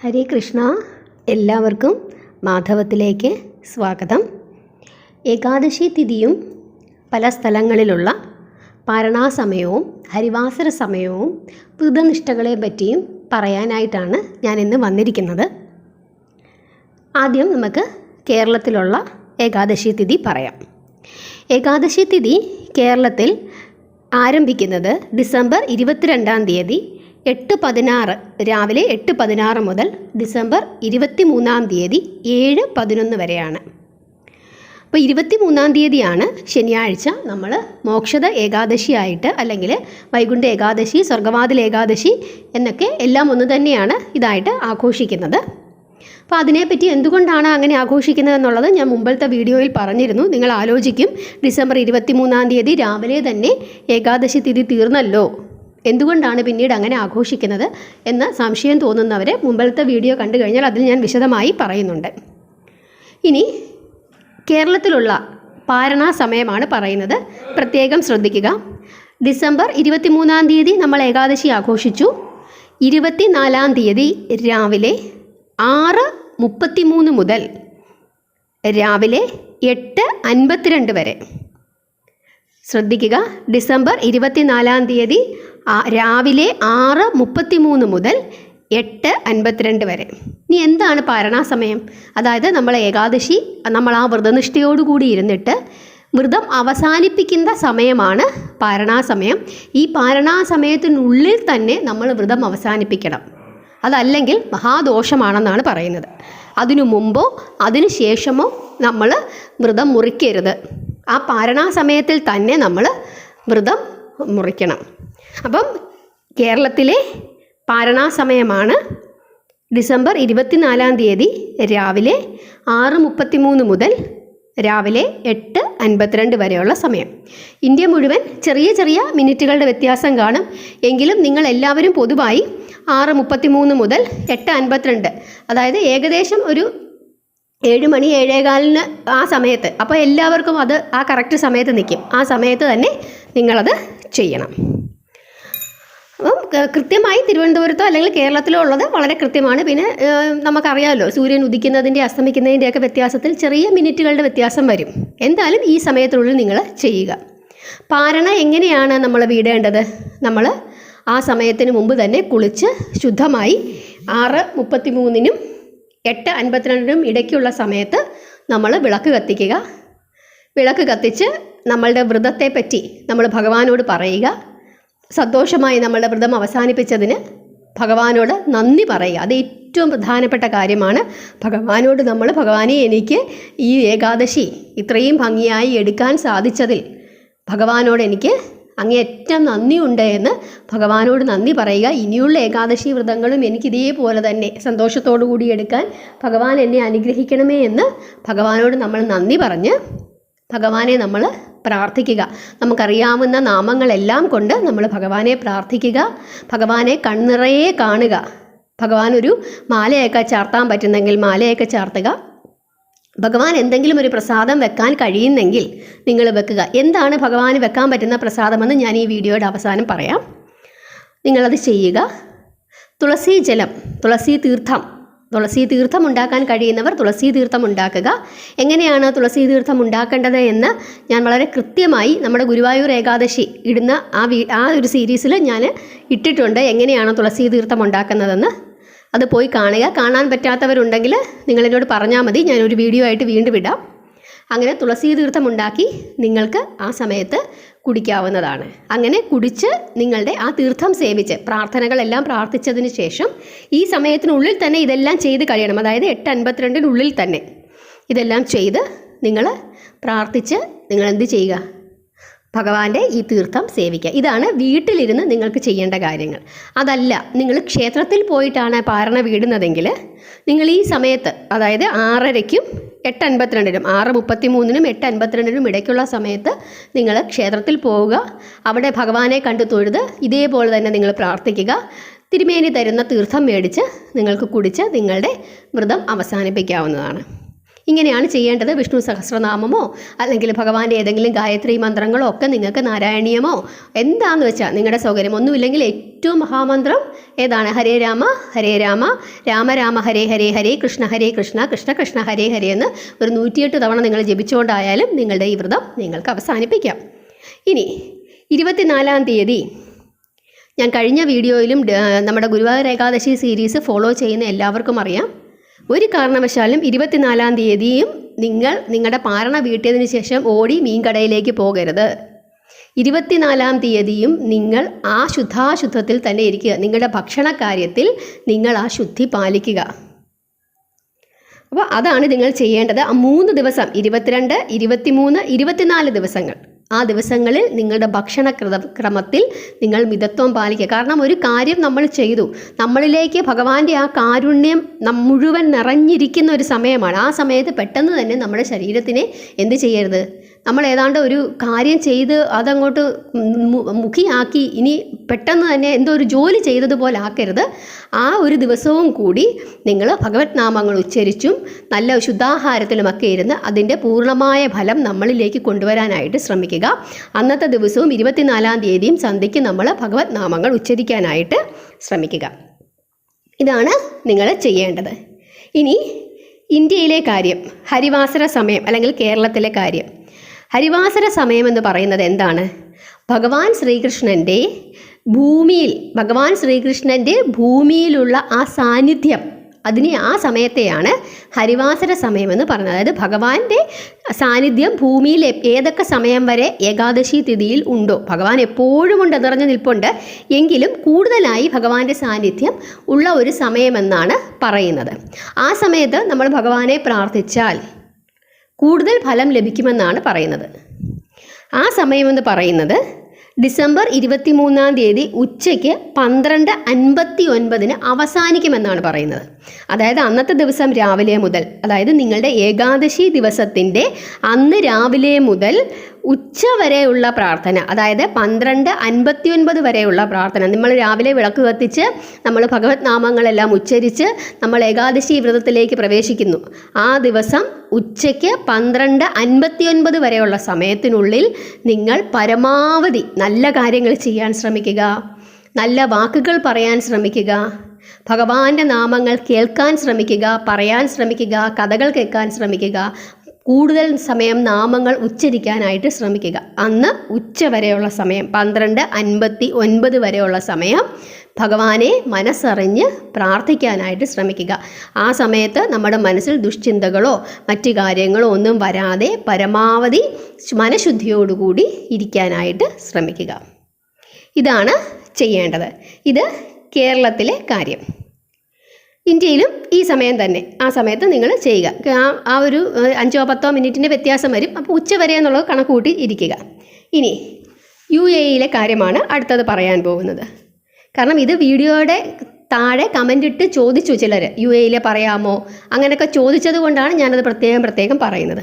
ഹരേ കൃഷ്ണ. എല്ലാവർക്കും മാധവത്തിലേക്ക് സ്വാഗതം. ഏകാദശി തിഥിയും പല സ്ഥലങ്ങളിലുള്ള പാരണാസമയവും ഹരിവാസര സമയവും വ്രതനിഷ്ഠകളെ പറ്റിയും പറയാനായിട്ടാണ് ഞാനിന്ന് വന്നിരിക്കുന്നത്. ആദ്യം നമുക്ക് കേരളത്തിലുള്ള ഏകാദശി തിഥി പറയാം. ഏകാദശി തിഥി കേരളത്തിൽ ആരംഭിക്കുന്നത് ഡിസംബർ 22-ാം തീയതി 8:16 രാവിലെ 8:16 മുതൽ ഡിസംബർ 23-ാം തീയതി 7:11 വരെയാണ്. അപ്പോൾ 23-ാം തീയതിയാണ് ശനിയാഴ്ച നമ്മൾ മോക്ഷദ ഏകാദശിയായിട്ട്, അല്ലെങ്കിൽ വൈകുണ്ഠ ഏകാദശി, സ്വർഗവാതിൽ ഏകാദശി എന്നൊക്കെ എല്ലാം ഒന്ന് തന്നെയാണ് ഇതായിട്ട് ആഘോഷിക്കുന്നത്. അപ്പോൾ അതിനെപ്പറ്റി എന്തുകൊണ്ടാണ് അങ്ങനെ ആഘോഷിക്കുന്നത് എന്നുള്ളത് ഞാൻ മുമ്പത്തെ വീഡിയോയിൽ പറഞ്ഞിരുന്നു. നിങ്ങൾ ആലോചിക്കും, ഡിസംബർ 23-ാം തീയതി രാവിലെ തന്നെ ഏകാദശി തിഥി തീർന്നല്ലോ, എന്തുകൊണ്ടാണ് പിന്നീട് അങ്ങനെ ആഘോഷിക്കുന്നത് എന്ന് സംശയം തോന്നുന്നവരെ മുമ്പത്തെ വീഡിയോ കണ്ടു കഴിഞ്ഞാൽ അതിൽ ഞാൻ വിശദമായി പറയുന്നുണ്ട്. ഇനി കേരളത്തിലുള്ള പാരണാ സമയമാണ് പറയുന്നത്, പ്രത്യേകം ശ്രദ്ധിക്കുക. ഡിസംബർ 23-ാം തീയതി നമ്മൾ ഏകാദശി ആഘോഷിച്ചു. 24-ാം തീയതി രാവിലെ 6:33 മുതൽ രാവിലെ 8:52 വരെ. ശ്രദ്ധിക്കുക, ഡിസംബർ 24-ാം തീയതി രാവിലെ 6:33 മുതൽ 8:52 വരെ. ഇനി എന്താണ് പാരണാസമയം? അതായത് നമ്മൾ ഏകാദശി, നമ്മൾ ആ വ്രതനിഷ്ഠയോടുകൂടി ഇരുന്നിട്ട് വ്രതം അവസാനിപ്പിക്കുന്ന സമയമാണ് പാരണാസമയം. ഈ പാരണാസമയത്തിനുള്ളിൽ തന്നെ നമ്മൾ വ്രതം അവസാനിപ്പിക്കണം, അതല്ലെങ്കിൽ മഹാദോഷമാണെന്നാണ് പറയുന്നത്. അതിനു മുമ്പോ അതിനു ശേഷമോ നമ്മൾ വ്രതം മുറിക്കരുത്. ആ പാരണാസമയത്തിൽ തന്നെ നമ്മൾ വ്രതം മുറിക്കണം. അപ്പം കേരളത്തിലെ പാരണാസമയമാണ് ഡിസംബർ 24-ാം തീയതി രാവിലെ 6:33 മുതൽ രാവിലെ 8:52 വരെയുള്ള സമയം. ഇന്ത്യ മുഴുവൻ ചെറിയ ചെറിയ മിനിറ്റുകളുടെ വ്യത്യാസം കാണും. എങ്കിലും നിങ്ങൾ എല്ലാവരും പൊതുവായി 6:33 മുതൽ 8:52, അതായത് ഏകദേശം ഒരു 7 മണി 7:15 ആ സമയത്ത്, അപ്പോൾ എല്ലാവർക്കും അത് ആ കറക്റ്റ് സമയത്ത് നിൽക്കും. ആ സമയത്ത് തന്നെ നിങ്ങളത് ചെയ്യണം. അപ്പം കൃത്യമായി തിരുവനന്തപുരത്തോ അല്ലെങ്കിൽ കേരളത്തിലോ ഉള്ളത് വളരെ കൃത്യമാണ്. പിന്നെ നമുക്കറിയാമല്ലോ, സൂര്യൻ ഉദിക്കുന്നതിൻ്റെ അസ്തമിക്കുന്നതിൻ്റെയൊക്കെ വ്യത്യാസത്തിൽ ചെറിയ മിനിറ്റുകളുടെ വ്യത്യാസം വരും. എന്തായാലും ഈ സമയത്തിനുള്ളിൽ നിങ്ങൾ ചെയ്യുക. പാരണ എങ്ങനെയാണ് നമ്മൾ വീടേണ്ടത്? നമ്മൾ ആ സമയത്തിന് മുമ്പ് തന്നെ കുളിച്ച് ശുദ്ധമായി 6:33-നും 8:52-നും ഇടയ്ക്കുള്ള സമയത്ത് നമ്മൾ വിളക്ക് കത്തിക്കുക. വിളക്ക് കത്തിച്ച് നമ്മളുടെ വ്രതത്തെ പറ്റി നമ്മൾ ഭഗവാനോട് പറയുക. സന്തോഷമായി നമ്മളുടെ വ്രതം അവസാനിപ്പിച്ചതിന് ഭഗവാനോട് നന്ദി പറയുക. അത് ഏറ്റവും പ്രധാനപ്പെട്ട കാര്യമാണ്. ഭഗവാനോട് നമ്മൾ, ഭഗവാനെ, എനിക്ക് ഈ ഏകാദശി ഇത്രയും ഭംഗിയായി എടുക്കാൻ സാധിച്ചതിൽ ഭഗവാനോട് എനിക്ക് അങ്ങേയറ്റം നന്ദിയുണ്ട് എന്ന് ഭഗവാനോട് നന്ദി പറയുക. ഇനിയുള്ള ഏകാദശി വ്രതങ്ങളും എനിക്ക് ഇതേപോലെ തന്നെ സന്തോഷത്തോടു കൂടി എടുക്കാൻ ഭഗവാൻ എന്നെ അനുഗ്രഹിക്കണമേ എന്ന് ഭഗവാനോട് നമ്മൾ നന്ദി പറഞ്ഞ് ഭഗവാനെ നമ്മൾ പ്രാർത്ഥിക്കുക. നമുക്കറിയാവുന്ന നാമങ്ങളെല്ലാം കൊണ്ട് നമ്മൾ ഭഗവാനെ പ്രാർത്ഥിക്കുക. ഭഗവാനെ കണ്ണിറയെ കാണുക. ഭഗവാൻ ഒരു മാലയൊക്കെ ചാർത്താൻ പറ്റുന്നെങ്കിൽ മാലയൊക്കെ ചാർത്തുക. ഭഗവാൻ എന്തെങ്കിലും ഒരു പ്രസാദം വെക്കാൻ കഴിയുന്നെങ്കിൽ നിങ്ങൾ വെക്കുക. എന്താണ് ഭഗവാന് വെക്കാൻ പറ്റുന്ന പ്രസാദമെന്ന് ഞാൻ ഈ വീഡിയോയുടെ അവസാനം പറയാം. നിങ്ങളത് ചെയ്യുക. തുളസി ജലം, തുളസി തീർത്ഥം ഉണ്ടാക്കാൻ കഴിയുന്നവർ തുളസി തീർത്ഥം ഉണ്ടാക്കുക. എങ്ങനെയാണ് തുളസി തീർത്ഥം ഉണ്ടാക്കേണ്ടത് എന്ന് ഞാൻ വളരെ കൃത്യമായി നമ്മുടെ ഗുരുവായൂർ ഏകാദശി ഇടുന്ന ആ ഒരു സീരീസിൽ ഞാൻ ഇട്ടിട്ടുണ്ട്, എങ്ങനെയാണ് തുളസി തീർത്ഥം ഉണ്ടാക്കുന്നതെന്ന്. അത് പോയി കാണുക. കാണാൻ പറ്റാത്തവരുണ്ടെങ്കിൽ നിങ്ങളെന്നോട് പറഞ്ഞാൽ മതി, ഞാനൊരു വീഡിയോ ആയിട്ട് വീണ്ടും ഇടാം. അങ്ങനെ തുളസി തീർത്ഥം ഉണ്ടാക്കി നിങ്ങൾക്ക് ആ സമയത്ത് കുടിക്കാവുന്നതാണ്. അങ്ങനെ കുടിച്ച് നിങ്ങളുടെ ആ തീർത്ഥം സേവിച്ച് പ്രാർത്ഥനകളെല്ലാം പ്രാർത്ഥിച്ചതിന് ശേഷം ഈ സമയത്തിനുള്ളിൽ തന്നെ ഇതെല്ലാം ചെയ്ത് കഴിയണം. അതായത് 8:52-നുള്ളിൽ തന്നെ ഇതെല്ലാം ചെയ്ത് നിങ്ങൾ പ്രാർത്ഥിച്ച് നിങ്ങൾ എന്ത് ചെയ്യുക? ഭഗവാന്റെ ഈ തീർത്ഥം സേവിക്കുക. ഇതാണ് വീട്ടിലിരുന്ന് നിങ്ങൾക്ക് ചെയ്യേണ്ട കാര്യങ്ങൾ. അതല്ല, നിങ്ങൾ ക്ഷേത്രത്തിൽ പോയിട്ടാണ് പാരണ വീടുന്നതെങ്കിൽ നിങ്ങൾ ഈ സമയത്ത്, അതായത് 6:30-നും 8:52-നും 6:33-നും 8:52-നും ഇടയ്ക്കുള്ള സമയത്ത് നിങ്ങൾ ക്ഷേത്രത്തിൽ പോവുക. അവിടെ ഭഗവാനെ കണ്ടു തൊഴുത് ഇതേപോലെ തന്നെ നിങ്ങൾ പ്രാർത്ഥിക്കുക. തിരുമേനി തരുന്ന തീർത്ഥം മേടിച്ച് നിങ്ങൾക്ക് കുടിച്ച് നിങ്ങളുടെ വ്രതം അവസാനിപ്പിക്കാവുന്നതാണ്. ഇങ്ങനെയാണ് ചെയ്യേണ്ടത്. വിഷ്ണു സഹസ്രനാമമോ അല്ലെങ്കിൽ ഭഗവാന്റെ ഏതെങ്കിലും ഗായത്രി മന്ത്രങ്ങളോ ഒക്കെ നിങ്ങൾക്ക് നാരായണീയമോ എന്താണെന്ന് വെച്ചാൽ നിങ്ങളുടെ സൗകര്യം. ഒന്നുമില്ലെങ്കിൽ ഏറ്റവും മഹാമന്ത്രം ഏതാണ്? ഹരേ രാമ ഹരേ രാമ രാമ രാമ ഹരേ ഹരേ ഹരേ കൃഷ്ണ ഹരേ കൃഷ്ണ കൃഷ്ണ കൃഷ്ണ ഹരേ ഹരേ എന്ന് ഒരു 108 തവണ നിങ്ങൾ ജപിച്ചുകൊണ്ടായാലും നിങ്ങളുടെ ഈ വ്രതം നിങ്ങൾക്ക് അവസാനിപ്പിക്കാം. ഇനി 24-ാം തീയതി ഞാൻ കഴിഞ്ഞ വീഡിയോയിലും നമ്മുടെ ഗുരുവായൂർ ഏകാദശി സീരീസ് ഫോളോ ചെയ്യുന്ന എല്ലാവർക്കും അറിയാം, ഒരു കാരണവശാലും 24-ാം തീയതിയും നിങ്ങൾ നിങ്ങളുടെ പാരണ വീട്ടിയതിന് ശേഷം ഓടി മീൻകടയിലേക്ക് പോകരുത്. 24-ാം തീയതിയും നിങ്ങൾ ആ ശുദ്ധാശുദ്ധത്തിൽ തന്നെ ഇരിക്കുക. നിങ്ങളുടെ ഭക്ഷണ കാര്യത്തിൽ നിങ്ങൾ ആ ശുദ്ധി പാലിക്കുക. അപ്പോൾ അതാണ് നിങ്ങൾ ചെയ്യേണ്ടത്. ആ 3 ദിവസം 22, 23, 24 ദിവസങ്ങൾ, ആ ദിവസങ്ങളിൽ നിങ്ങളുടെ ഭക്ഷണ ക്രമത്തിൽ നിങ്ങൾ മിതത്വം പാലിക്കുക. കാരണം ഒരു കാര്യം നമ്മൾ ചെയ്തു, നമ്മളിലേക്ക് ഭഗവാന്റെ ആ കാരുണ്യം മുഴുവൻ നിറഞ്ഞിരിക്കുന്ന ഒരു സമയമാണ്. ആ സമയത്ത് പെട്ടെന്ന് തന്നെ നമ്മുടെ ശരീരത്തിനെ എന്ത് ചെയ്യരുത്, നമ്മൾ ഏതാണ്ട് ഒരു കാര്യം ചെയ്ത് അതങ്ങോട്ട് മുഖിയാക്കി ഇനി പെട്ടെന്ന് തന്നെ എന്തോ ഒരു ജോലി ചെയ്തതുപോലെ ആക്കരുത്. ആ ഒരു ദിവസവും കൂടി നിങ്ങൾ ഭഗവത് നാമങ്ങൾ ഉച്ചരിച്ചും നല്ല ശുദ്ധാഹാരത്തിലുമൊക്കെ ഇരുന്ന് അതിൻ്റെ പൂർണ്ണമായ ഫലം നമ്മളിലേക്ക് കൊണ്ടുവരാനായിട്ട് ശ്രമിക്കുക. അന്നത്തെ ദിവസവും 24-ാം തീയതിയും സന്ധ്യയ്ക്ക് നമ്മൾ ഭഗവത് നാമങ്ങൾ ഉച്ചരിക്കാനായിട്ട് ശ്രമിക്കുക. ഇതാണ് നിങ്ങൾ ചെയ്യേണ്ടത്. ഇനി ഇന്ത്യയിലെ കാര്യം, ഹരിവാസര സമയം അല്ലെങ്കിൽ കേരളത്തിലെ കാര്യം. ഹരിവാസര സമയം എന്ന് പറയുന്നത് എന്താണ്? ഭഗവാൻ ശ്രീകൃഷ്ണൻ്റെ ഭൂമിയിലുള്ള ആ സാന്നിധ്യം, ആ സമയത്തെയാണ് ഹരിവാസര സമയമെന്ന് പറയുന്നത്. അതായത് ഭഗവാന്റെ സാന്നിധ്യം ഭൂമിയിൽ ഏതൊക്കെ സമയം വരെ ഏകാദശി തിഥിയിൽ ഉണ്ടോ, ഭഗവാൻ എപ്പോഴും ഉണ്ട്, നിറഞ്ഞു നിൽപ്പുണ്ട്, എങ്കിലും കൂടുതലായി ഭഗവാന്റെ സാന്നിധ്യം ഉള്ള ഒരു സമയമെന്നാണ് പറയുന്നത്. ആ സമയത്ത് നമ്മൾ ഭഗവാനെ പ്രാർത്ഥിച്ചാൽ കൂടുതൽ ഫലം ലഭിക്കുമെന്നാണ് പറയുന്നത്. ആ സമയമെന്ന് പറയുന്നത് ഡിസംബർ 23-ാം തീയതി ഉച്ചയ്ക്ക് 12:59 അവസാനിക്കുമെന്നാണ് പറയുന്നത്. അതായത് അന്നത്തെ ദിവസം രാവിലെ മുതൽ, അതായത് നിങ്ങളുടെ ഏകാദശി ദിവസത്തിൻ്റെ അന്ന് രാവിലെ മുതൽ ഉച്ച വരെയുള്ള പ്രാർത്ഥന, അതായത് 12:59 വരെയുള്ള പ്രാർത്ഥന, നമ്മൾ രാവിലെ വിളക്ക് കത്തിച്ച് നമ്മൾ ഭഗവത് നാമങ്ങളെല്ലാം ഉച്ചരിച്ച് നമ്മൾ ഏകാദശി വ്രതത്തിലേക്ക് പ്രവേശിക്കുന്നു. ആ ദിവസം ഉച്ചയ്ക്ക് 12:59 വരെയുള്ള സമയത്തിനുള്ളിൽ നിങ്ങൾ പരമാവധി നല്ല കാര്യങ്ങൾ ചെയ്യാൻ ശ്രമിക്കുക, നല്ല വാക്കുകൾ പറയാൻ ശ്രമിക്കുക, ഭഗവാന്റെ നാമങ്ങൾ കേൾക്കാൻ ശ്രമിക്കുക, പറയാൻ ശ്രമിക്കുക, കഥകൾ കേൾക്കാൻ ശ്രമിക്കുക, കൂടുതൽ സമയം നാമങ്ങൾ ഉച്ചരിക്കാനായിട്ട് ശ്രമിക്കുക. അന്ന് ഉച്ച വരെയുള്ള സമയം 12:59 വരെയുള്ള സമയം ഭഗവാനെ മനസ്സറിഞ്ഞ് പ്രാർത്ഥിക്കാനായിട്ട് ശ്രമിക്കുക. ആ സമയത്ത് നമ്മുടെ മനസ്സിൽ ദുശ്ചിന്തകളോ മറ്റു കാര്യങ്ങളോ ഒന്നും വരാതെ പരമാവധി മനഃശുദ്ധിയോടുകൂടി ഇരിക്കാനായിട്ട് ശ്രമിക്കുക. ഇതാണ് ചെയ്യേണ്ടത്. ഇത് കേരളത്തിലെ കാര്യം. ഇന്ത്യയിലും ഈ സമയം തന്നെ, ആ സമയത്ത് നിങ്ങൾ ചെയ്യുക. ആ ഒരു 5-10 മിനിറ്റിൻ്റെ വ്യത്യാസം വരും. അപ്പോൾ ഉച്ച വരെ എന്നുള്ളത് കണക്ക് കൂട്ടി ഇരിക്കുക. ഇനി UAE കാര്യമാണ് അടുത്തത് പറയാൻ പോകുന്നത്. കാരണം ഇത് വീഡിയോയുടെ താഴെ കമൻ്റ് ഇട്ട് ചോദിച്ചു ചിലർ, UAE പറയാമോ അങ്ങനെയൊക്കെ ചോദിച്ചത് കൊണ്ടാണ് ഞാനത് പ്രത്യേകം പറയുന്നത്.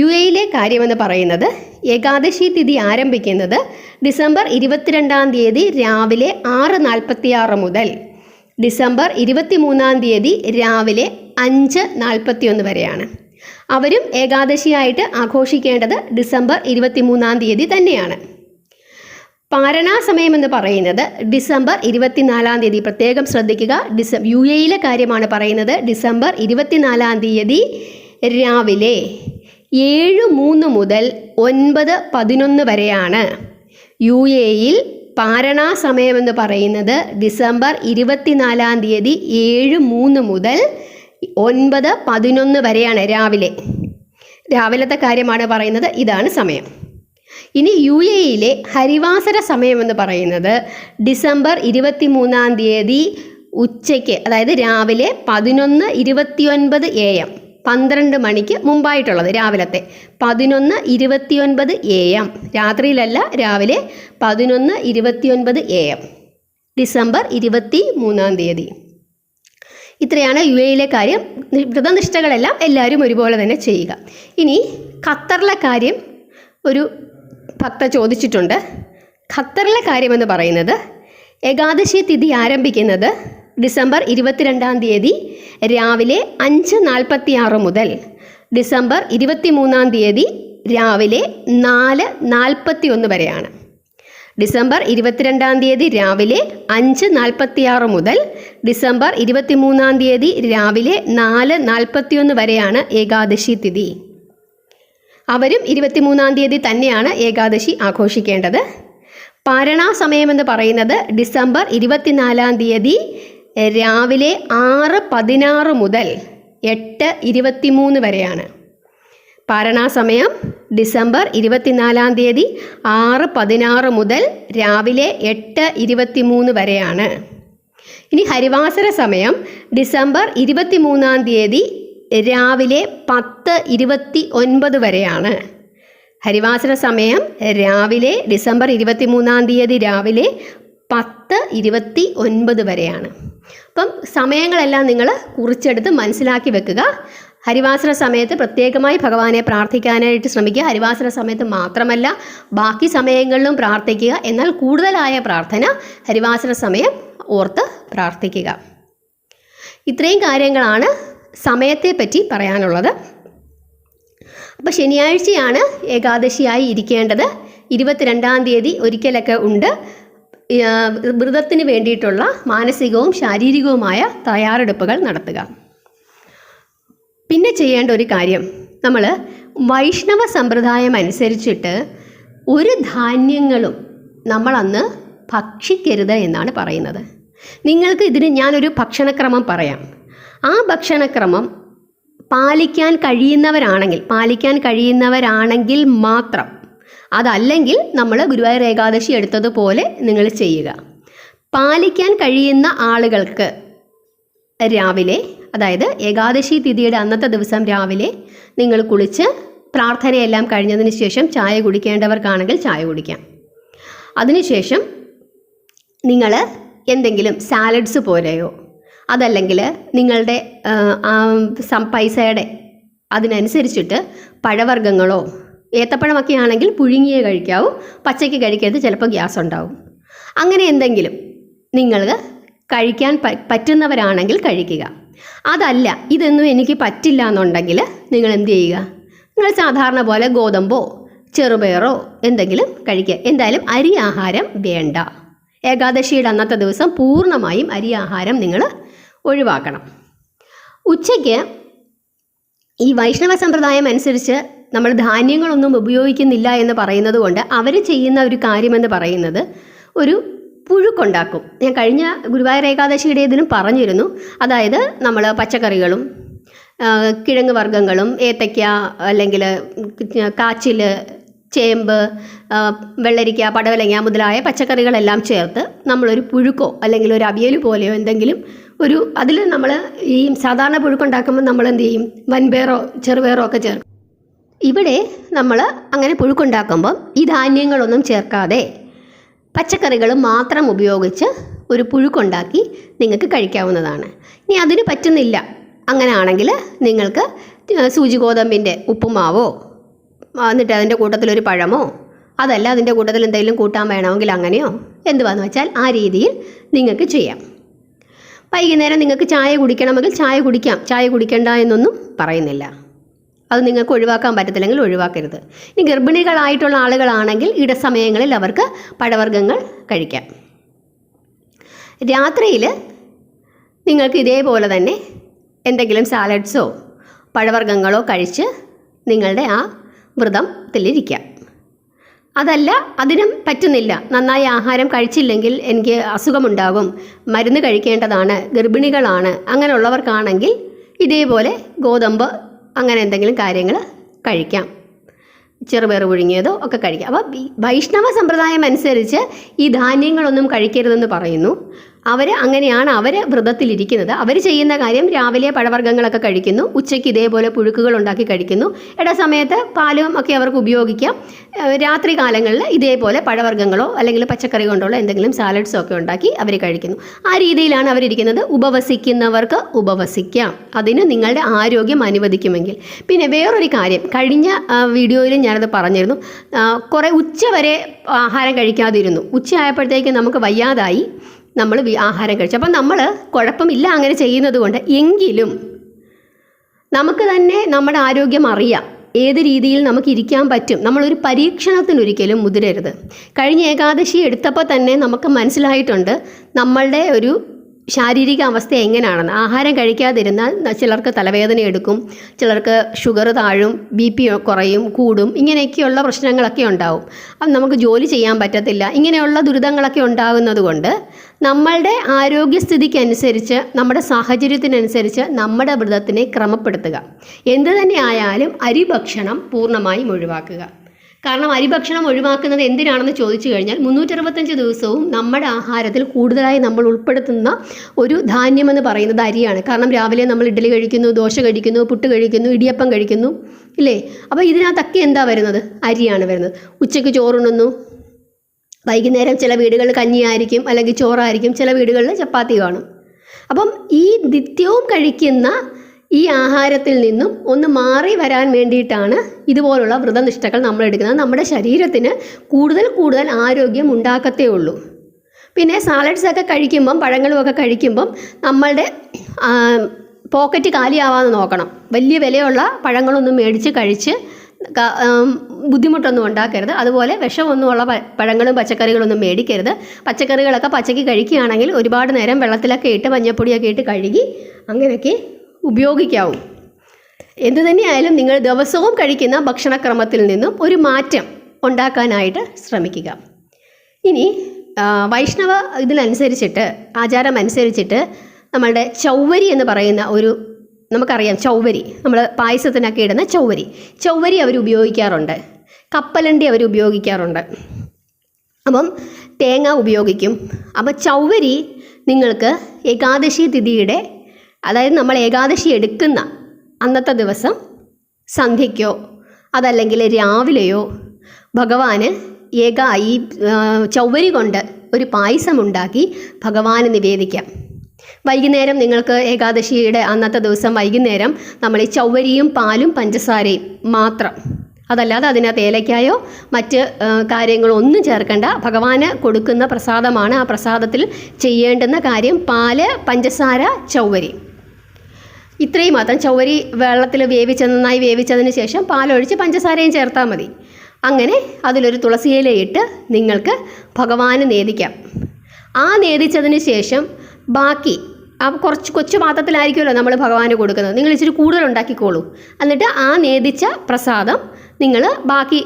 UAE കാര്യമെന്ന് പറയുന്നത് ഏകാദശി തിഥി ആരംഭിക്കുന്നത് ഡിസംബർ 22-ാം തീയതി രാവിലെ 6:46 മുതൽ ഡിസംബർ 23-ാം തീയതി രാവിലെ 5:41 വരെയാണ്. അവരും ഏകാദശിയായിട്ട് ആഘോഷിക്കേണ്ടത് ഡിസംബർ 23-ാം തീയതി തന്നെയാണ്. പാരണാ സമയം എന്ന് പറയുന്നത് ഡിസംബർ 24-ാം തീയതി. പ്രത്യേകം ശ്രദ്ധിക്കുക, UAE കാര്യമാണ് പറയുന്നത്. ഡിസംബർ 24-ാം തീയതി രാവിലെ 7:03 മുതൽ 9:11 വരെയാണ്. UAE പാരണാ സമയമെന്ന് പറയുന്നത് ഡിസംബർ 24-ാം തീയതി 7:03 മുതൽ 9:11 വരെയാണ്. രാവിലത്തെ കാര്യമാണ് പറയുന്നത്. ഇതാണ് സമയം. ഇനി UAE ഹരിവാസര സമയമെന്ന് പറയുന്നത് ഡിസംബർ 23-ാം തീയതി ഉച്ചയ്ക്ക്, അതായത് രാവിലെ 11:29 AM, 12 മണിക്ക് മുമ്പായിട്ടുള്ളത് രാവിലത്തെ 11:29 AM, രാത്രിയിലല്ല, രാവിലെ 11:29 AM, ഡിസംബർ 23-ാം തീയതി. ഇത്രയാണ് UAE കാര്യം. വ്രതനിഷ്ഠകളെല്ലാം എല്ലാവരും ഒരുപോലെ തന്നെ ചെയ്യുക. ഇനി ഖത്തറിലെ കാര്യം ഒരു ഭക്ത ചോദിച്ചിട്ടുണ്ട്. ഖത്തറിലെ കാര്യമെന്ന് പറയുന്നത് ഏകാദശി തിഥി ആരംഭിക്കുന്നത് ഡിസംബർ 22-ാം തീയതി രാവിലെ 5:46 മുതൽ ഡിസംബർ 23 രാവിലെ 4:41 വരെയാണ്. ഡിസംബർ 22 രാവിലെ 5:46 മുതൽ ഡിസംബർ 23 രാവിലെ 4:41 വരെയാണ് ഏകാദശി തിഥി. അവരും 23 തന്നെയാണ് ഏകാദശി ആഘോഷിക്കേണ്ടത്. പാരണ സമയമെന്ന് പറയുന്നത് ഡിസംബർ 24 രാവിലെ 6:16 മുതൽ 8:23 വരെയാണ്. പാരണാസമയം ഡിസംബർ 24 6:16 മുതൽ രാവിലെ 8:23 വരെയാണ്. ഇനി ഹരിവാസര സമയം ഡിസംബർ 23 രാവിലെ 10:29 വരെയാണ്. ഹരിവാസര സമയം രാവിലെ ഡിസംബർ 23 രാവിലെ 10:29 വരെയാണ്. അപ്പം സമയങ്ങളെല്ലാം നിങ്ങൾ കുറിച്ചെടുത്ത് മനസ്സിലാക്കി വെക്കുക. ഹരിവാസര സമയത്ത് പ്രത്യേകമായി ഭഗവാനെ പ്രാർത്ഥിക്കാനായിട്ട് ശ്രമിക്കുക. ഹരിവാസര സമയത്ത് മാത്രമല്ല ബാക്കി സമയങ്ങളിലും പ്രാർത്ഥിക്കുക. എന്നാൽ കൂടുതലായ പ്രാർത്ഥന ഹരിവാസര സമയം ഓർത്ത് പ്രാർത്ഥിക്കുക. ഇത്രയും കാര്യങ്ങളാണ് സമയത്തെപ്പറ്റി പറയാനുള്ളത്. അപ്പോൾ ശനിയാഴ്ചയാണ് ഏകാദശിയായി ഇരിക്കേണ്ടത്. 22 ഒരിക്കലൊക്കെ ഉണ്ട്. വ്രതത്തിന് വേണ്ടിയിട്ടുള്ള മാനസികവും ശാരീരികവുമായ തയ്യാറെടുപ്പുകൾ നടത്തുക. പിന്നെ ചെയ്യേണ്ട ഒരു കാര്യം, നമ്മൾ വൈഷ്ണവ സമ്പ്രദായം അനുസരിച്ചിട്ട് ഒരു ധാന്യങ്ങളും നമ്മളന്ന് ഭക്ഷിക്കരുത് എന്നാണ് പറയുന്നത്. നിങ്ങൾക്ക് ഇതിന് ഞാനൊരു ഭക്ഷണക്രമം പറയാം. ആ ഭക്ഷണക്രമം പാലിക്കാൻ കഴിയുന്നവരാണെങ്കിൽ മാത്രം, അതല്ലെങ്കിൽ നമ്മൾ ഗുരുവായൂർ ഏകാദശി എടുത്തതുപോലെ നിങ്ങൾ ചെയ്യുക. പാലിക്കാൻ കഴിയുന്ന ആളുകൾക്ക് രാവിലെ, അതായത് ഏകാദശി തിഥിയുടെ അന്നത്തെ ദിവസം രാവിലെ നിങ്ങൾ കുളിച്ച് പ്രാർത്ഥനയെല്ലാം കഴിഞ്ഞതിന് ശേഷം ചായ കുടിക്കേണ്ടവർക്കാണെങ്കിൽ ചായ കുടിക്കാം. അതിനുശേഷം നിങ്ങൾ എന്തെങ്കിലും സാലഡ്സ് പോലെയോ അതല്ലെങ്കിൽ നിങ്ങളുടെ പൈസയുടെ അതിനനുസരിച്ചിട്ട് പഴവർഗ്ഗങ്ങളോ, ഏത്തപ്പഴമൊക്കെ ആണെങ്കിൽ പുഴുങ്ങിയേ കഴിക്കാവൂ, പച്ചയ്ക്ക് കഴിക്കരുത്, ചിലപ്പോൾ ഗ്യാസ് ഉണ്ടാവും. അങ്ങനെ എന്തെങ്കിലും നിങ്ങൾ കഴിക്കാൻ പറ്റുന്നവരാണെങ്കിൽ കഴിക്കുക. അതല്ല, ഇതൊന്നും എനിക്ക് പറ്റില്ല എന്നുണ്ടെങ്കിൽ നിങ്ങൾ എന്ത് ചെയ്യുക, നിങ്ങൾ സാധാരണ പോലെ ഗോതമ്പോ ചെറുപയറോ എന്തെങ്കിലും കഴിക്കുക. എന്തായാലും അരി ആഹാരം വേണ്ട. ഏകാദശിയുടെ അന്നത്തെ ദിവസം പൂർണ്ണമായും അരി ആഹാരം നിങ്ങൾ ഒഴിവാക്കണം. ഉച്ചയ്ക്ക് ഈ വൈഷ്ണവ സമ്പ്രദായം അനുസരിച്ച് നമ്മൾ ധാന്യങ്ങളൊന്നും ഉപയോഗിക്കുന്നില്ല എന്ന് പറയുന്നത് കൊണ്ട് അവർ ചെയ്യുന്ന ഒരു കാര്യമെന്ന് പറയുന്നത് ഒരു പുഴുക്കുണ്ടാക്കും. ഞാൻ കഴിഞ്ഞ ഗുരുവായൂർ ഏകാദശിയുടെ ഇതിനും പറഞ്ഞിരുന്നു. അതായത് നമ്മൾ പച്ചക്കറികളും കിഴങ്ങ് വർഗ്ഗങ്ങളും ഏത്തയ്ക്ക അല്ലെങ്കിൽ കാച്ചിൽ, ചേമ്പ്, വെള്ളരിക്ക, പടവലങ്ങ മുതലായ പച്ചക്കറികളെല്ലാം ചേർത്ത് നമ്മളൊരു പുഴുക്കോ അല്ലെങ്കിൽ ഒരു അവിയൽ പോലെയോ എന്തെങ്കിലും അതിൽ നമ്മൾ ഈ സാധാരണ പുഴുക്കുണ്ടാക്കുമ്പോൾ നമ്മൾ എന്ത് ചെയ്യും, വൻപയറോ ചെറുപയറോ ഒക്കെ ചേർക്കും. ഇവിടെ നമ്മൾ അങ്ങനെ പുഴുക്കുണ്ടാക്കുമ്പം ഈ ധാന്യങ്ങളൊന്നും ചേർക്കാതെ പച്ചക്കറികൾ മാത്രം ഉപയോഗിച്ച് ഒരു പുഴുക്കുണ്ടാക്കി നിങ്ങൾക്ക് കഴിക്കാവുന്നതാണ്. ഇനി അതിന് പറ്റുന്നില്ല, അങ്ങനെയാണെങ്കിൽ നിങ്ങൾക്ക് സൂചി ഗോതമ്പിൻ്റെ ഉപ്പുമാവോ, എന്നിട്ട് അതിൻ്റെ കൂട്ടത്തിലൊരു പഴമോ, അതല്ല അതിൻ്റെ കൂട്ടത്തിൽ എന്തെങ്കിലും കൂട്ടാൻ വേണമെങ്കിൽ അങ്ങനെയോ എന്തുവാന്ന് വെച്ചാൽ ആ രീതിയിൽ നിങ്ങൾക്ക് ചെയ്യാം. വൈകുന്നേരം നിങ്ങൾക്ക് ചായ കുടിക്കണമെങ്കിൽ ചായ കുടിക്കാം, ചായ കുടിക്കണ്ട എന്നൊന്നും പറയുന്നില്ല. അത് നിങ്ങൾക്ക് ഒഴിവാക്കാൻ പറ്റത്തില്ലെങ്കിൽ ഒഴിവാക്കരുത്. ഇനി ഗർഭിണികളായിട്ടുള്ള ആളുകളാണെങ്കിൽ ഇടസമയങ്ങളിൽ അവർക്ക് പഴവർഗ്ഗങ്ങൾ കഴിക്കാം. രാത്രിയിൽ നിങ്ങൾക്ക് ഇതേപോലെ തന്നെ എന്തെങ്കിലും സാലഡ്സോ പഴവർഗ്ഗങ്ങളോ കഴിച്ച് നിങ്ങളുടെ ആ വ്രതത്തിലിരിക്കാം. അതല്ല, അതിനും പറ്റുന്നില്ല, നന്നായി ആഹാരം കഴിച്ചില്ലെങ്കിൽ എനിക്ക് അസുഖമുണ്ടാകും, മരുന്ന് കഴിക്കേണ്ടതാണ്, ഗർഭിണികളാണ്, അങ്ങനെയുള്ളവർക്കാണെങ്കിൽ ഇതേപോലെ ഗോതമ്പ് അങ്ങനെ എന്തെങ്കിലും കാര്യങ്ങൾ കഴിക്കാം, ചെറുപയർ പുഴുങ്ങിയതോ ഒക്കെ കഴിക്കാം. അപ്പോൾ വൈഷ്ണവ സമ്പ്രദായം അനുസരിച്ച് ഈ ധാന്യങ്ങളൊന്നും കഴിക്കരുതെന്ന് പറയുന്നു. അങ്ങനെയാണ് അവർ വ്രതത്തിലിരിക്കുന്നത്. അവർ ചെയ്യുന്ന കാര്യം രാവിലെ പഴവർഗ്ഗങ്ങളൊക്കെ കഴിക്കുന്നു, ഉച്ചയ്ക്ക് ഇതേപോലെ പുഴുക്കുകൾ ഉണ്ടാക്കി കഴിക്കുന്നു, ഇടസമയത്ത് പാലും ഒക്കെ അവർക്ക് ഉപയോഗിക്കാം. രാത്രി കാലങ്ങളിൽ ഇതേപോലെ പഴവർഗ്ഗങ്ങളോ അല്ലെങ്കിൽ പച്ചക്കറി കൊണ്ടുള്ള എന്തെങ്കിലും സാലഡ്സോ ഒക്കെ ഉണ്ടാക്കി അവർ കഴിക്കുന്നു. ആ രീതിയിലാണ് അവരിരിക്കുന്നത്. ഉപവസിക്കുന്നവർക്ക് ഉപവസിക്കാം, അതിന് നിങ്ങളുടെ ആരോഗ്യം അനുവദിക്കുമെങ്കിൽ. പിന്നെ വേറൊരു കാര്യം, കഴിഞ്ഞ വീഡിയോയിൽ ഞാനത് പറഞ്ഞിരുന്നു, കുറേ ഉച്ച വരെ ആഹാരം കഴിക്കാതിരുന്നു. ഉച്ചയായപ്പോഴത്തേക്ക് നമുക്ക് വയ്യാതായി, നമ്മൾ ആഹാരം കഴിച്ചു. അപ്പം നമ്മൾ കുഴപ്പമില്ല അങ്ങനെ ചെയ്യുന്നത് കൊണ്ട്, എങ്കിലും നമുക്ക് തന്നെ നമ്മുടെ ആരോഗ്യം അറിയാം, ഏത് രീതിയിൽ നമുക്ക് ഇരിക്കാൻ പറ്റും. നമ്മളൊരു പരീക്ഷണത്തിനൊരിക്കലും മുതിരരുത്. കഴിഞ്ഞ ഏകാദശി എടുത്തപ്പോൾ തന്നെ നമുക്ക് മനസ്സിലായിട്ടുണ്ട് നമ്മളുടെ ഒരു ശാരീരിക അവസ്ഥ എങ്ങനെയാണെന്ന്. ആഹാരം കഴിക്കാതിരുന്നാൽ ചിലർക്ക് തലവേദന എടുക്കും, ചിലർക്ക് ഷുഗർ താഴും, BP കുറയും, കൂടും, ഇങ്ങനെയൊക്കെയുള്ള പ്രശ്നങ്ങളൊക്കെ ഉണ്ടാവും. അപ്പം നമുക്ക് ജോലി ചെയ്യാൻ പറ്റത്തില്ല. ഇങ്ങനെയുള്ള ദുരിതങ്ങളൊക്കെ ഉണ്ടാകുന്നത് കൊണ്ട് നമ്മളുടെ ആരോഗ്യസ്ഥിതിക്കനുസരിച്ച്, നമ്മുടെ സാഹചര്യത്തിനനുസരിച്ച് നമ്മുടെ വ്രതത്തിനെ ക്രമപ്പെടുത്തുക. എന്തു തന്നെ ആയാലും അരിഭക്ഷണം പൂർണ്ണമായും ഒഴിവാക്കുക. കാരണം അരിഭക്ഷണം ഒഴിവാക്കുന്നത് എന്തിനാണെന്ന് ചോദിച്ചു കഴിഞ്ഞാൽ 365 ദിവസവും നമ്മുടെ ആഹാരത്തിൽ കൂടുതലായി നമ്മൾ ഉൾപ്പെടുത്തുന്ന ഒരു ധാന്യമെന്ന് പറയുന്നത് അരിയാണ്. കാരണം രാവിലെ നമ്മൾ ഇഡ്ഡലി കഴിക്കുന്നു, ദോശ കഴിക്കുന്നു, പുട്ട് കഴിക്കുന്നു, ഇടിയപ്പം കഴിക്കുന്നു, ഇല്ലേ? അപ്പോൾ ഇതിനകത്തൊക്കെ എന്താ വരുന്നത്? അരിയാണ് വരുന്നത്. ഉച്ചയ്ക്ക് ചോറുണ്ണുന്നു, വൈകുന്നേരം ചില വീടുകളിൽ കഞ്ഞിയായിരിക്കും, അല്ലെങ്കിൽ ചോറായിരിക്കും, ചില വീടുകളിൽ ചപ്പാത്തി കാണും. അപ്പം ഈ നിത്യവും കഴിക്കുന്ന ഈ ആഹാരത്തിൽ നിന്നും ഒന്ന് മാറി വരാൻ വേണ്ടിയിട്ടാണ് ഇതുപോലുള്ള വ്രതനിഷ്ഠകൾ നമ്മൾ എടുക്കുന്നത്. നമ്മുടെ ശരീരത്തിന് കൂടുതൽ ആരോഗ്യം ഉണ്ടാക്കത്തേ ഉള്ളൂ. പിന്നെ സാലഡ്സൊക്കെ കഴിക്കുമ്പം, പഴങ്ങളുമൊക്കെ കഴിക്കുമ്പം നമ്മളുടെ പോക്കറ്റ് കാലിയാവാതെ നോക്കണം. വലിയ വിലയുള്ള പഴങ്ങളൊന്നും മേടിച്ച് കഴിച്ച് ബുദ്ധിമുട്ടൊന്നും ഉണ്ടാക്കരുത്. അതുപോലെ വിഷമൊന്നുമുള്ള പഴങ്ങളും പച്ചക്കറികളൊന്നും മേടിക്കരുത്. പച്ചക്കറികളൊക്കെ പച്ചയ്ക്ക് കഴിക്കുകയാണെങ്കിൽ ഒരുപാട് നേരം വെള്ളത്തിലൊക്കെ ഇട്ട് മഞ്ഞൾപ്പൊടിയൊക്കെ ഇട്ട് കഴുകി അങ്ങനെയൊക്കെ ഉപയോഗിക്കാവൂ. എന്തു തന്നെയായാലും നിങ്ങൾ ദിവസവും കഴിക്കുന്ന ഭക്ഷണക്രമത്തിൽ നിന്നും ഒരു മാറ്റം ഉണ്ടാക്കാനായിട്ട് ശ്രമിക്കുക. ഇനി വൈഷ്ണവ ഇതിനനുസരിച്ചിട്ട്, ആചാരം അനുസരിച്ചിട്ട് നമ്മളുടെ ചൗവരി എന്ന് പറയുന്ന ഒരു, നമുക്കറിയാം ചൗവരി, നമ്മൾ പായസത്തിനൊക്കെ ഇടുന്ന ചൗവരി അവർ ഉപയോഗിക്കാറുണ്ട്. കപ്പലണ്ടി അവർ ഉപയോഗിക്കാറുണ്ട്. അപ്പം തേങ്ങ ഉപയോഗിക്കും. അപ്പം ചൗവരി നിങ്ങൾക്ക് ഏകാദശി തിഥിയുടെ, അതായത് നമ്മൾ ഏകാദശി എടുക്കുന്ന അന്നത്തെ ദിവസം സന്ധ്യയ്ക്കോ അതല്ലെങ്കിൽ രാവിലെയോ ഭഗവാന് ഈ ചൗവരി കൊണ്ട് ഒരു പായസം ഉണ്ടാക്കി ഭഗവാന് നിവേദിക്കാം. വൈകുന്നേരം നിങ്ങൾക്ക് ഏകാദശിയുടെ അന്നത്തെ ദിവസം വൈകുന്നേരം നമ്മൾ ഈ ചൗവരിയും പാലും പഞ്ചസാരയും മാത്രം, അതല്ലാതെ അതിനകത്ത് ഏലക്കായോ മറ്റ് കാര്യങ്ങളോ ഒന്നും ചേർക്കേണ്ട, ഭഗവാന് കൊടുക്കുന്ന പ്രസാദമാണ്. ആ പ്രസാദത്തിൽ ചെയ്യേണ്ടുന്ന കാര്യം പാല്, പഞ്ചസാര, ചൗവരി, ഇത്രയും മാത്രം. ചൗവരി വെള്ളത്തിൽ നന്നായി വേവിച്ചതിന് ശേഷം പാലൊഴിച്ച് പഞ്ചസാരയും ചേർത്താൽ മതി. അങ്ങനെ അതിലൊരു തുളസിയിലയിട്ട് നിങ്ങൾക്ക് ഭഗവാന് നേദിക്കാം. ആ നേദിച്ചതിന് ശേഷം ബാക്കി ആ കൊച്ചു പാത്രത്തിലായിരിക്കുമല്ലോ നമ്മൾ ഭഗവാന് കൊടുക്കുന്നത്, നിങ്ങൾ ഇച്ചിരി കൂടുതൽ ഉണ്ടാക്കിക്കോളൂ. എന്നിട്ട് ആ നേദിച്ച പ്രസാദം നിങ്ങൾ ബാക്കി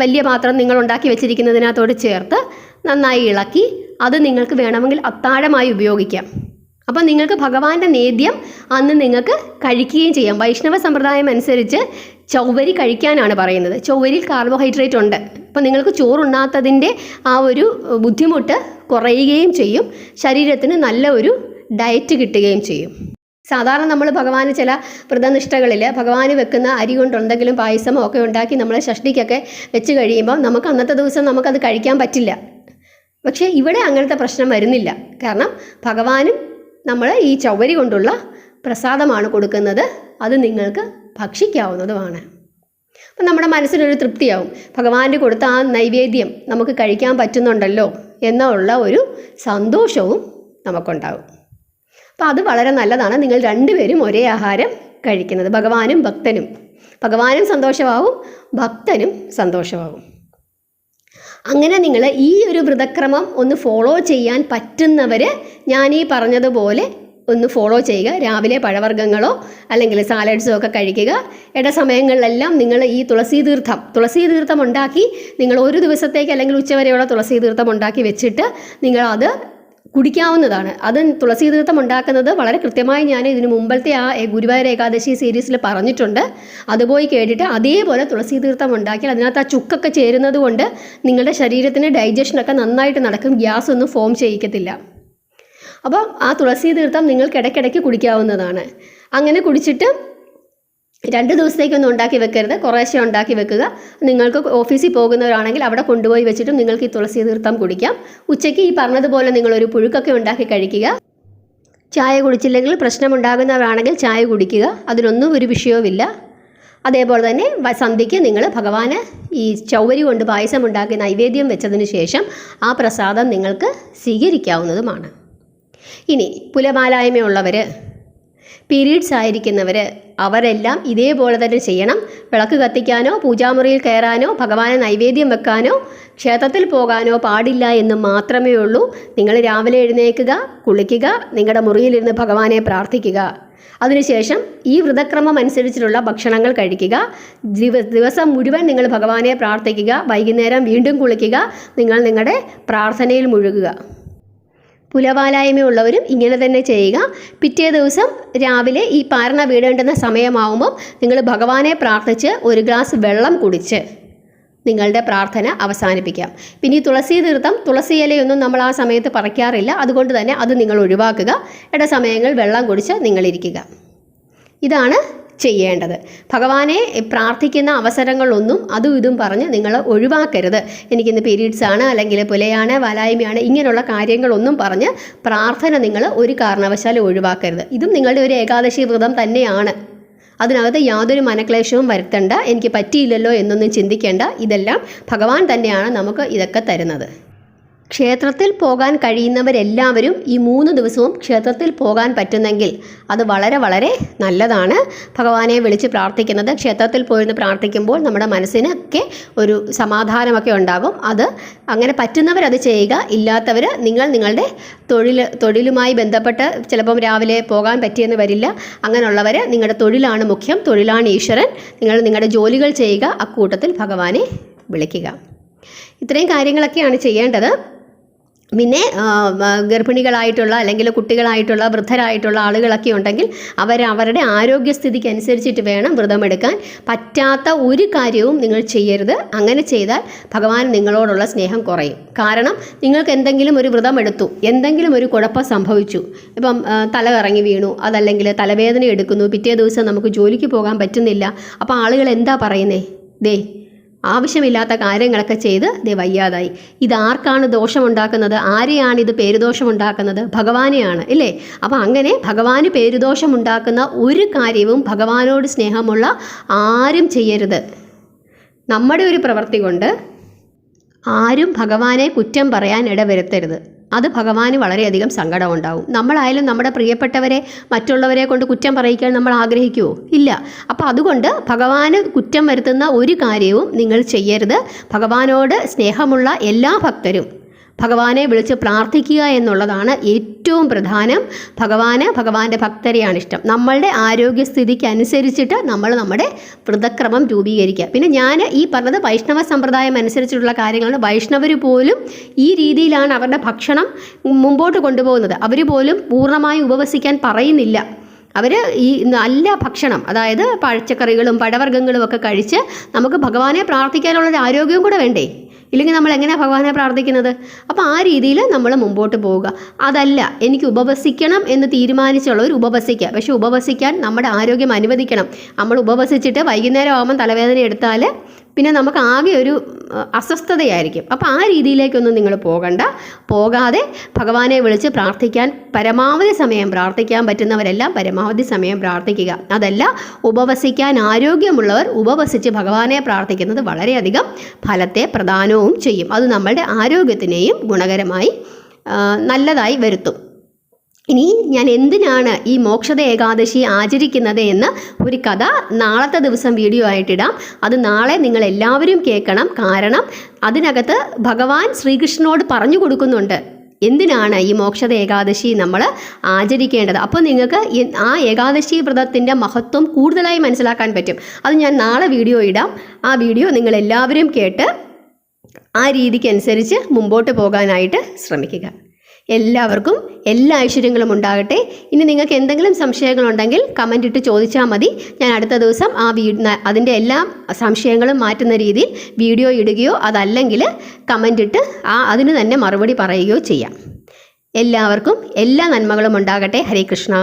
വലിയ പാത്രം നിങ്ങൾ ഉണ്ടാക്കി വെച്ചിരിക്കുന്നതിനകത്തോട് ചേർത്ത് നന്നായി ഇളക്കി അത് നിങ്ങൾക്ക് വേണമെങ്കിൽ അത്താഴമായി ഉപയോഗിക്കാം. അപ്പം നിങ്ങൾക്ക് ഭഗവാന്റെ നേദ്യം അന്ന് നിങ്ങൾക്ക് കഴിക്കുകയും ചെയ്യാം. വൈഷ്ണവ സമ്പ്രദായം അനുസരിച്ച് ചൗവരി കഴിക്കാനാണ് പറയുന്നത്. ചൗവരിയിൽ കാർബോഹൈഡ്രേറ്റ് ഉണ്ട്. അപ്പം നിങ്ങൾക്ക് ചോറുണ്ണാത്തതിൻ്റെ ആ ഒരു ബുദ്ധിമുട്ട് കുറയുകയും ചെയ്യും. ശരീരത്തിന് നല്ല ഒരു ഡയറ്റ് കിട്ടുകയും ചെയ്യും. സാധാരണ നമ്മൾ ഭഗവാന് ചില വ്രതനിഷ്ഠകളിൽ ഭഗവാന് വെക്കുന്ന അരി കൊണ്ട് എന്തെങ്കിലും പായസമോ ഒക്കെ ഉണ്ടാക്കി നമ്മൾ ഷഷ്ടിക്കൊക്കെ വെച്ച് കഴിയുമ്പോൾ നമുക്ക് അന്നത്തെ ദിവസം നമുക്കത് കഴിക്കാൻ പറ്റില്ല. പക്ഷേ ഇവിടെ അങ്ങനത്തെ പ്രശ്നം വരുന്നില്ല. കാരണം ഭഗവാനും നമ്മൾ ഈ ചൗവരി കൊണ്ടുള്ള പ്രസാദമാണ് കൊടുക്കുന്നത്. അത് നിങ്ങൾക്ക് ഭക്ഷിക്കാവുന്നതുമാണ്. അപ്പം നമ്മുടെ മനസ്സിനൊരു തൃപ്തിയാവും. ഭഗവാന് കൊടുത്ത ആ നൈവേദ്യം നമുക്ക് കഴിക്കാൻ പറ്റുന്നുണ്ടല്ലോ എന്നുള്ള ഒരു സന്തോഷവും നമുക്കുണ്ടാവും. അപ്പം അത് വളരെ നല്ലതാണ്. നിങ്ങൾ രണ്ടുപേരും ഒരേ ആഹാരം കഴിക്കുന്നത്. ഭഗവാനും ഭക്തനും, ഭഗവാനും സന്തോഷമാവും, ഭക്തനും സന്തോഷമാവും. അങ്ങനെ നിങ്ങൾ ഈ ഒരു വ്രതക്രമം ഒന്ന് ഫോളോ ചെയ്യാൻ പറ്റുന്നവർ ഞാൻ ഈ പറഞ്ഞതുപോലെ ഒന്ന് ഫോളോ ചെയ്യുക. രാവിലെ പഴവർഗ്ഗങ്ങളോ അല്ലെങ്കിൽ സാലഡ്സോ ഒക്കെ കഴിക്കുക. ഇടസമയങ്ങളിലെല്ലാം നിങ്ങൾ ഈ തുളസി തീർത്ഥം ഉണ്ടാക്കി നിങ്ങൾ ഒരു ദിവസത്തേക്ക് അല്ലെങ്കിൽ ഉച്ചവരെയുള്ള തുളസി തീർത്ഥം ഉണ്ടാക്കി വെച്ചിട്ട് നിങ്ങളത് കുടിക്കാവുന്നതാണ്. അത് തുളസി തീർത്ഥം ഉണ്ടാക്കുന്നത് വളരെ കൃത്യമായി ഞാൻ ഇതിനു മുമ്പത്തെ ആ ഗുരുവായൂർ ഏകാദശി സീരീസിൽ പറഞ്ഞിട്ടുണ്ട്. അത് പോയി കേട്ടിട്ട് അതേപോലെ തുളസി തീർത്ഥം ഉണ്ടാക്കിയാൽ അതിനകത്ത് ആ ചുക്കൊക്കെ ചേരുന്നത് കൊണ്ട് നിങ്ങളുടെ ശരീരത്തിന് ഡൈജഷനൊക്കെ നന്നായിട്ട് നടക്കും. ഗ്യാസ് ഒന്നും ഫോം ചെയ്യിക്കത്തില്ല. അപ്പം ആ തുളസി തീർത്ഥം നിങ്ങൾക്ക് ഇടയ്ക്കിടയ്ക്ക് കുടിക്കാവുന്നതാണ്. അങ്ങനെ കുടിച്ചിട്ട് 2 ദിവസത്തേക്കൊന്നും ഉണ്ടാക്കി വെക്കരുത്, കുറേശ്ശെ ഉണ്ടാക്കി വെക്കുക. നിങ്ങൾക്ക് ഓഫീസിൽ പോകുന്നവരാണെങ്കിൽ അവിടെ കൊണ്ടുപോയി വെച്ചിട്ടും നിങ്ങൾക്ക് ഈ തുളസി തീർത്ഥം കുടിക്കാം. ഉച്ചയ്ക്ക് ഈ പറഞ്ഞതുപോലെ നിങ്ങളൊരു പുഴുക്കൊക്കെ ഉണ്ടാക്കി കഴിക്കുക. ചായ കുടിച്ചില്ലെങ്കിൽ പ്രശ്നമുണ്ടാകുന്നവരാണെങ്കിൽ ചായ കുടിക്കുക, അതിനൊന്നും ഒരു വിഷയവുമില്ല. അതേപോലെ തന്നെ സന്ധ്യയ്ക്ക് നിങ്ങൾ ഭഗവാന് ഈ ചൗവരി കൊണ്ട് പായസം ഉണ്ടാക്കി നൈവേദ്യം വെച്ചതിന് ശേഷം ആ പ്രസാദം നിങ്ങൾക്ക് സ്വീകരിക്കാവുന്നതുമാണ്. ഇനി പുലമാലായ്മയുള്ളവർ പീരീഡ്സ് ആയിരിക്കുന്നവർ അവരെല്ലാം ഇതേപോലെ തന്നെ ചെയ്യണം. വിളക്ക് കത്തിക്കാനോ പൂജാമുറിയിൽ കയറാനോ ഭഗവാനെ നൈവേദ്യം വെക്കാനോ ക്ഷേത്രത്തിൽ പോകാനോ പാടില്ല എന്ന് മാത്രമേ ഉള്ളൂ. നിങ്ങൾ രാവിലെ എഴുന്നേൽക്കുക, കുളിക്കുക, നിങ്ങളുടെ മുറിയിലിരുന്ന് ഭഗവാനെ പ്രാർത്ഥിക്കുക. അതിനുശേഷം ഈ വ്രതക്രമം അനുസരിച്ചിട്ടുള്ള ഭക്ഷണങ്ങൾ കഴിക്കുക. ദിവസം മുഴുവൻ നിങ്ങൾ ഭഗവാനെ പ്രാർത്ഥിക്കുക. വൈകുന്നേരം വീണ്ടും കുളിക്കുക. നിങ്ങൾ നിങ്ങളുടെ പ്രാർത്ഥനയിൽ മുഴുകുക. പുലവാലായ്മയുള്ളവരും ഇങ്ങനെ തന്നെ ചെയ്യുക. പിറ്റേ ദിവസം രാവിലെ ഈ പാരണ വീടേണ്ടുന്ന സമയമാവുമ്പം നിങ്ങൾ ഭഗവാനെ പ്രാർത്ഥിച്ച് ഒരു ഗ്ലാസ് വെള്ളം കുടിച്ച് നിങ്ങളുടെ പ്രാർത്ഥന അവസാനിപ്പിക്കാം. പിന്നെ ഈ തുളസി തീർത്ഥം, തുളസി ഇലയൊന്നും നമ്മൾ ആ സമയത്ത് പറിക്കാറില്ല. അതുകൊണ്ട് തന്നെ അത് നിങ്ങൾ ഒഴിവാക്കുക. ഇട സമയങ്ങൾ വെള്ളം കുടിച്ച് നിങ്ങളിരിക്കുക. ഇതാണ് ചെയ്യേണ്ടത്. ഭഗവാനെ പ്രാർത്ഥിക്കുന്ന അവസരങ്ങളൊന്നും അതും ഇതും പറഞ്ഞ് നിങ്ങൾ ഒഴിവാക്കരുത്. എനിക്കിന്ന് പീരീഡ്സ് ആണ്, അല്ലെങ്കിൽ പുലയാണ്, വാലായ്മയാണ്, ഇങ്ങനെയുള്ള കാര്യങ്ങളൊന്നും പറഞ്ഞ് പ്രാർത്ഥന നിങ്ങൾ ഒരു കാരണവശാലും ഒഴിവാക്കരുത്. ഇതും നിങ്ങളുടെ ഒരു ഏകാദശി വ്രതം തന്നെയാണ്. അതിനകത്ത് യാതൊരു മനക്ലേശവും വരുത്തണ്ട, എനിക്ക് പറ്റിയില്ലല്ലോ എന്നൊന്നും ചിന്തിക്കേണ്ട. ഇതെല്ലാം ഭഗവാൻ തന്നെയാണ് നമുക്ക് ഇതൊക്കെ തരുന്നത്. ക്ഷേത്രത്തിൽ പോകാൻ കഴിയുന്നവരെല്ലാവരും ഈ 3 ദിവസവും ക്ഷേത്രത്തിൽ പോകാൻ പറ്റുന്നെങ്കിൽ അത് വളരെ വളരെ നല്ലതാണ്. ഭഗവാനെ വിളിച്ച് പ്രാർത്ഥിക്കുന്നത്, ക്ഷേത്രത്തിൽ പോയിരുന്ന് പ്രാർത്ഥിക്കുമ്പോൾ നമ്മുടെ മനസ്സിനൊക്കെ ഒരു സമാധാനമൊക്കെ ഉണ്ടാകും. അത് അങ്ങനെ പറ്റുന്നവരത് ചെയ്യുക. ഇല്ലാത്തവർ നിങ്ങളുടെ തൊഴിലുമായി ബന്ധപ്പെട്ട് ചിലപ്പം രാവിലെ പോകാൻ പറ്റിയെന്ന് വരില്ല. അങ്ങനെയുള്ളവർ നിങ്ങളുടെ തൊഴിലാണ് മുഖ്യം, തൊഴിലാണ് ഈശ്വരൻ. നിങ്ങൾ നിങ്ങളുടെ ജോലികൾ ചെയ്യുക, അക്കൂട്ടത്തിൽ ഭഗവാനെ വിളിക്കുക. ഇത്രയും കാര്യങ്ങളൊക്കെയാണ് ചെയ്യേണ്ടത്. പിന്നെ ഗർഭിണികളായിട്ടുള്ള അല്ലെങ്കിൽ കുട്ടികളായിട്ടുള്ള വൃദ്ധരായിട്ടുള്ള ആളുകളൊക്കെ ഉണ്ടെങ്കിൽ അവരുടെ ആരോഗ്യസ്ഥിതിക്ക് അനുസരിച്ചിട്ട് വേണം വ്രതമെടുക്കാൻ. പറ്റാത്ത ഒരു കാര്യവും നിങ്ങൾ ചെയ്യരുത്. അങ്ങനെ ചെയ്താൽ ഭഗവാൻ നിങ്ങളോടുള്ള സ്നേഹം കുറയും. കാരണം നിങ്ങൾക്ക് എന്തെങ്കിലും ഒരു വ്രതം എടുത്തു, എന്തെങ്കിലും ഒരു കുഴപ്പം സംഭവിച്ചു, ഇപ്പം തല കറങ്ങി വീണു, അതല്ലെങ്കിൽ തലവേദന എടുക്കുന്നു, പിറ്റേ ദിവസം നമുക്ക് ജോലിക്ക് പോകാൻ പറ്റുന്നില്ല. അപ്പോൾ ആളുകൾ എന്താ പറയുന്നേ? ദേ ആവശ്യമില്ലാത്ത കാര്യങ്ങളൊക്കെ ചെയ്ത് വയ്യാതായി. ഇതാർക്കാണ് ദോഷമുണ്ടാക്കുന്നത്? ആരെയാണ് ഇത് പേരുദോഷമുണ്ടാക്കുന്നത്? ഭഗവാനെയാണ്, ഇല്ലേ? അപ്പോൾ അങ്ങനെ ഭഗവാന് പേരുദോഷമുണ്ടാക്കുന്ന ഒരു കാര്യവും ഭഗവാനോട് സ്നേഹമുള്ള ആരും ചെയ്യരുത്. നമ്മുടെ ഒരു പ്രവൃത്തി കൊണ്ട് ആരും ഭഗവാനെ കുറ്റം പറയാൻ ഇടവരുത്തരുത്. അത് ഭഗവാന് വളരെയധികം സങ്കടമുണ്ടാവും. നമ്മളായാലും നമ്മുടെ പ്രിയപ്പെട്ടവരെ മറ്റുള്ളവരെ കൊണ്ട് കുറ്റം പറയിക്കാൻ നമ്മൾ ആഗ്രഹിക്കുമോ? ഇല്ല. അപ്പോൾ അതുകൊണ്ട് ഭഗവാന് കുറ്റം വരുത്തുന്ന ഒരു കാര്യവും നിങ്ങൾ ചെയ്യരുത്. ഭഗവാനോട് സ്നേഹമുള്ള എല്ലാ ഭക്തരും ഭഗവാനെ വിളിച്ച് പ്രാർത്ഥിക്കുക എന്നുള്ളതാണ് ഏറ്റവും പ്രധാനം. ഭഗവാന്റെ ഭക്തരെയാണ് ഇഷ്ടം. നമ്മളുടെ ആരോഗ്യസ്ഥിതിക്ക് അനുസരിച്ചിട്ട് നമ്മൾ നമ്മുടെ വ്രതക്രമം രൂപീകരിക്കുക. പിന്നെ ഞാൻ ഈ പറഞ്ഞത് വൈഷ്ണവ സമ്പ്രദായം അനുസരിച്ചിട്ടുള്ള കാര്യങ്ങളാണ്. വൈഷ്ണവർ പോലും ഈ രീതിയിലാണ് അവരുടെ ഭക്ഷണം മുമ്പോട്ട് കൊണ്ടുപോകുന്നത്. അവർ പോലും പൂർണ്ണമായി ഉപവസിക്കാൻ പറയുന്നില്ല. അവർ ഈ നല്ല ഭക്ഷണം, അതായത് പച്ചക്കറികളും പഴവർഗ്ഗങ്ങളും ഒക്കെ കഴിച്ച് നമുക്ക് ഭഗവാനെ പ്രാർത്ഥിക്കാനുള്ളൊരു ആരോഗ്യവും കൂടെ വേണ്ടേ? ഇല്ലെങ്കിൽ നമ്മൾ എങ്ങനെയാണ് ഭഗവാനെ പ്രാർത്ഥിക്കുന്നത്? അപ്പോൾ ആ രീതിയിൽ നമ്മൾ മുമ്പോട്ട് പോവുക. അതല്ല, എനിക്ക് ഉപവസിക്കണം എന്ന് തീരുമാനിച്ചുള്ളവർ ഉപവസിക്കുക. പക്ഷേ ഉപവസിക്കാൻ നമ്മുടെ ആരോഗ്യം അനുവദിക്കണം. നമ്മൾ ഉപവസിച്ചിട്ട് വൈകുന്നേരം ആകുമ്പോൾ തലവേദന എടുത്താൽ പിന്നെ നമുക്ക് ആകെ ഒരു അസ്വസ്ഥതയായിരിക്കും. അപ്പോൾ ആ രീതിയിലേക്കൊന്നും നിങ്ങൾ പോകാതെ ഭഗവാനെ വിളിച്ച് പ്രാർത്ഥിക്കാൻ പരമാവധി സമയം പ്രാർത്ഥിക്കാൻ പറ്റുന്നവരെല്ലാം പരമാവധി സമയം പ്രാർത്ഥിക്കുക. അതല്ല, ഉപവസിക്കാൻ ആരോഗ്യമുള്ളവർ ഉപവസിച്ച് ഭഗവാനെ പ്രാർത്ഥിക്കുന്നത് വളരെയധികം ഫലത്തെ പ്രദാനവും ചെയ്യും. അത് നമ്മളുടെ ആരോഗ്യത്തിനെയും ഗുണകരമായി നല്ലതായി വരുത്തും. ഇനി ഞാൻ എന്തിനാണ് ഈ മോക്ഷദ ഏകാദശി ആചരിക്കുന്നത് എന്ന് ഒരു കഥ നാളത്തെ ദിവസം വീഡിയോ ആയിട്ടിടാം. അത് നാളെ നിങ്ങൾ എല്ലാവരും കേൾക്കണം. കാരണം അതിനകത്ത് ഭഗവാൻ ശ്രീകൃഷ്ണനോട് പറഞ്ഞു കൊടുക്കുന്നുണ്ട് എന്തിനാണ് ഈ മോക്ഷദ ഏകാദശി നമ്മൾ ആചരിക്കേണ്ടത്. അപ്പോൾ നിങ്ങൾക്ക് ആ ഏകാദശി വ്രതത്തിൻ്റെ മഹത്വം കൂടുതലായി മനസ്സിലാക്കാൻ പറ്റും. അത് ഞാൻ നാളെ വീഡിയോ ഇടാം. ആ വീഡിയോ നിങ്ങളെല്ലാവരും കേട്ട് ആ രീതിക്കനുസരിച്ച് മുമ്പോട്ട് പോകാനായിട്ട് ശ്രമിക്കുക. എല്ലാവർക്കും എല്ലാ ഐശ്വര്യങ്ങളും ഉണ്ടാകട്ടെ. ഇനി നിങ്ങൾക്ക് എന്തെങ്കിലും സംശയങ്ങളുണ്ടെങ്കിൽ കമൻ്റ് ഇട്ട് ചോദിച്ചാൽ മതി. ഞാൻ അടുത്ത ദിവസം അതിൻ്റെ എല്ലാ സംശയങ്ങളും മാറ്റുന്ന രീതിയിൽ വീഡിയോ ഇടുകയോ അതല്ലെങ്കിൽ കമൻ്റ് ഇട്ട് അതിന് തന്നെ മറുപടി പറയുകയോ ചെയ്യാം. എല്ലാവർക്കും എല്ലാ നന്മകളും ഉണ്ടാകട്ടെ. ഹരേ കൃഷ്ണ.